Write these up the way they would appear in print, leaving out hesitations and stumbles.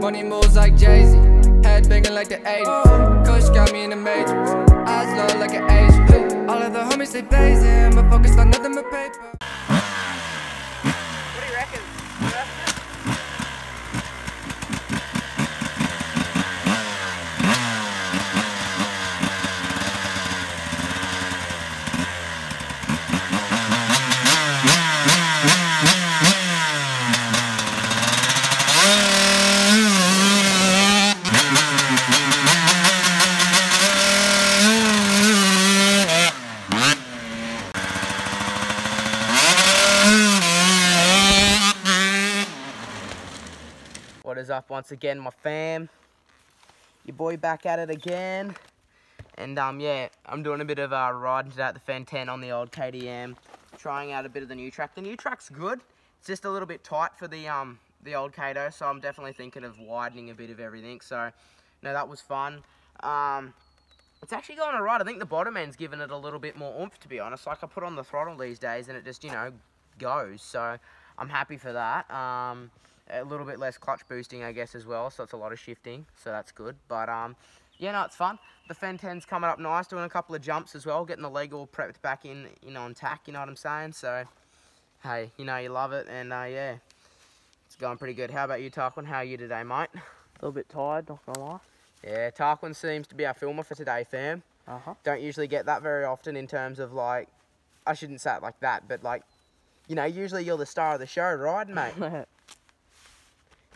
Money moves like Jay-Z, head banging like the 80s. Kush got me in the matrix, eyes low like an Asian. All of the homies they blazing, but focused on nothing but paper. What do you reckon? What is up once again, my fam? Your boy back at it again. And yeah, I'm doing a bit of riding today at the Fenn10 on the old KTM, trying out a bit of the new track. The new track's good. It's just a little bit tight for the old Kato, so I'm definitely thinking of widening a bit of everything. So, no, that was fun. It's actually going alright. I think the bottom end's giving it a little bit more oomph, to be honest. Like, I put on the throttle these days and it just, you know, goes. So, I'm happy for that. A little bit less clutch boosting, I guess, as well, so it's a lot of shifting, so that's good. But yeah, no, it's fun. The Fenn10's coming up nice, doing a couple of jumps as well, getting the leg all prepped back in, you know, on tack, you know what I'm saying? So, hey, you know, you love it, and yeah, it's going pretty good. How about you, Tarquin? How are you today, mate? A little bit tired, not gonna lie. Yeah, Tarquin seems to be our filmer for today, fam. Don't usually get that very often in terms of, like, I shouldn't say it like that, but, like, you know, usually you're the star of the show, right, mate?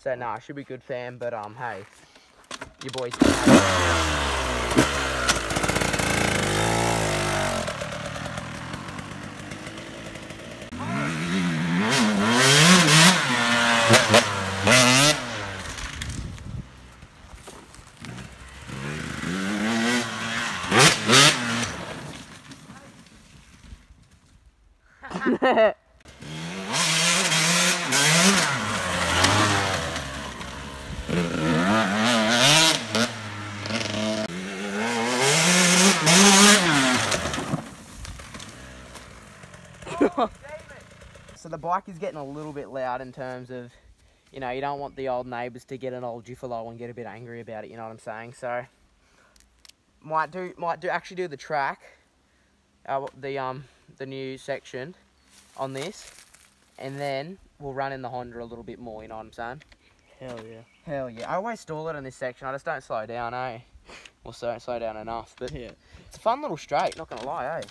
So, nah, should be good, fam, but, hey, your boys So the bike is getting a little bit loud in terms of, you know, you don't want the old neighbours to get an old jiffalo and get a bit angry about it, you know what I'm saying? So might actually do the track, the new section on this, and then we'll run in the Honda a little bit more, you know what I'm saying? Hell yeah. Hell yeah. I always stall it in this section, I just don't slow down, eh? Or don't slow down enough, but yeah, it's a fun little straight, not gonna lie, eh?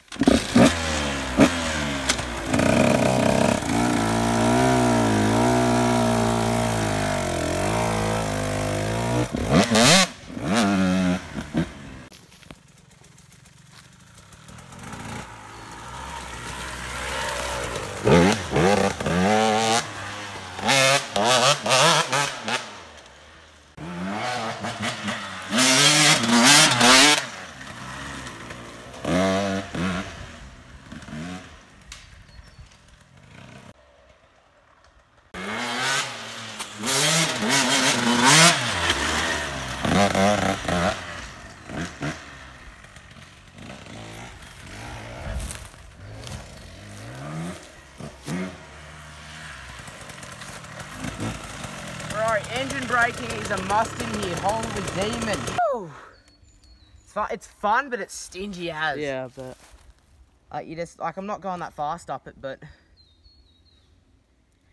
Right, engine braking is a must in here. Holy demon. Woo. It's fun, but it's stingy as. Yeah, but you just, like, I'm not going that fast up it, but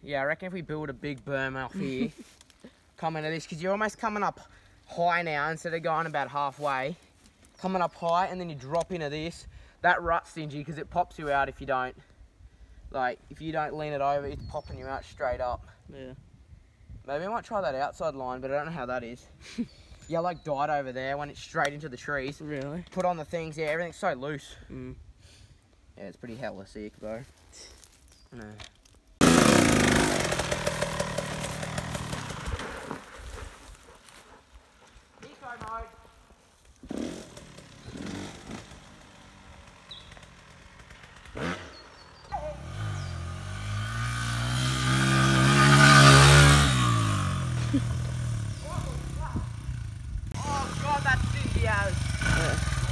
yeah, I reckon if we build a big berm off here, come into this, because you're almost coming up high now instead of going about halfway. Coming up high, and then you drop into this. That rut's stingy because it pops you out if you don't. Like, if you don't lean it over, it's popping you out straight up. yeah. Maybe I might try that outside line, but I don't know how that is. Yeah, I like died over there, went straight into the trees. Really? Put on the things, yeah, everything's so loose. Mm. Yeah, it's pretty hella sick, though. No. Eco mode.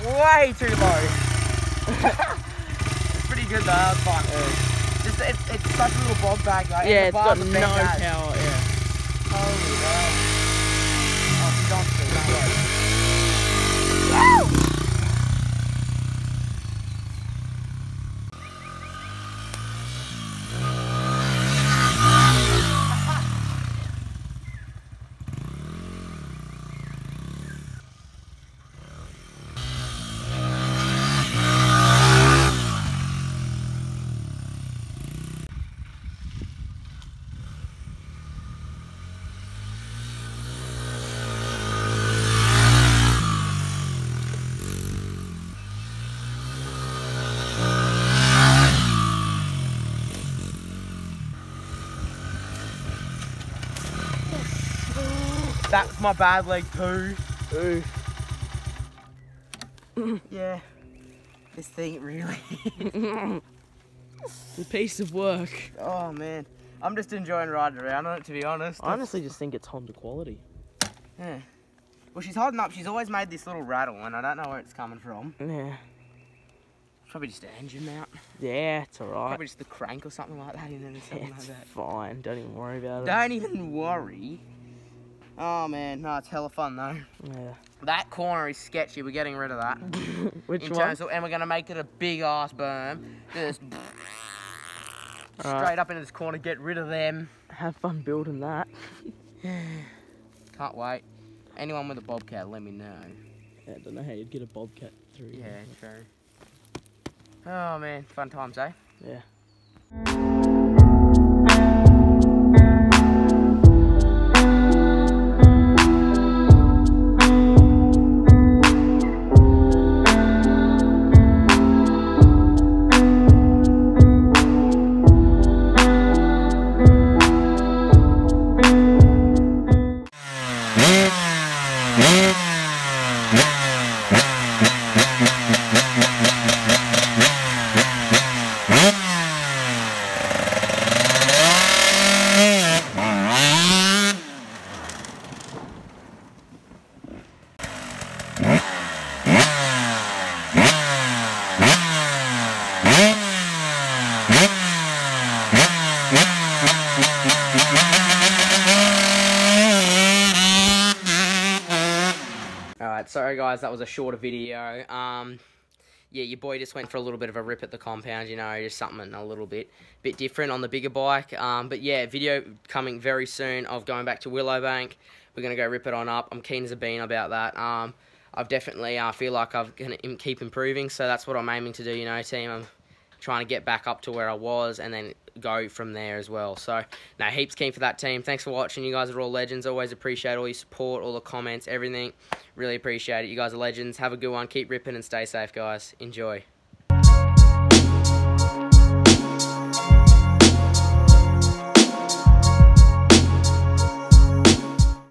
Way too low. good though, that was fun. Just, it's such a little bob bag though. Yeah, and it's the got bars are no fantastic. power, yeah. Holy hell. Oh, she's on speed, don't worry. That's my bad leg too. Ooh. Yeah. This thing really. It's a piece of work. Oh man. I'm just enjoying riding around on it, to be honest. I honestly just think it's Honda quality. Yeah. Well, she's holding up. She's always made this little rattle, and I don't know where it's coming from. Yeah. Probably just the engine mount. Yeah, it's alright. Probably just the crank or something like that. You know, something It's like that. fine. Don't even worry about it. Don't even worry. Oh man, no, it's hella fun though. Yeah. That corner is sketchy. We're getting rid of that. Which In one? terms of, and we're gonna make it a big ass berm. Just Alright. straight up into this corner. Get rid of them. Have fun building that. Can't wait. Anyone with a bobcat, let me know. Yeah, I don't know how you'd get a bobcat through. Yeah, true. Oh man, fun times, eh? Yeah. Alright, sorry guys, that was a shorter video. Yeah, your boy just went for a little bit of a rip at the compound, you know, just something a little bit different on the bigger bike. But yeah, video coming very soon of going back to Willowbank. We're going to go rip it on up. I'm keen as a bean about that. I've definitely feel like I'm going to keep improving, so that's what I'm aiming to do, you know, team. I'm trying to get back up to where I was and then go from there as well. So, no, heaps keen for that, team. Thanks for watching. You guys are all legends. Always appreciate all your support, all the comments, everything. Really appreciate it. You guys are legends. Have a good one. Keep ripping and stay safe, guys. Enjoy.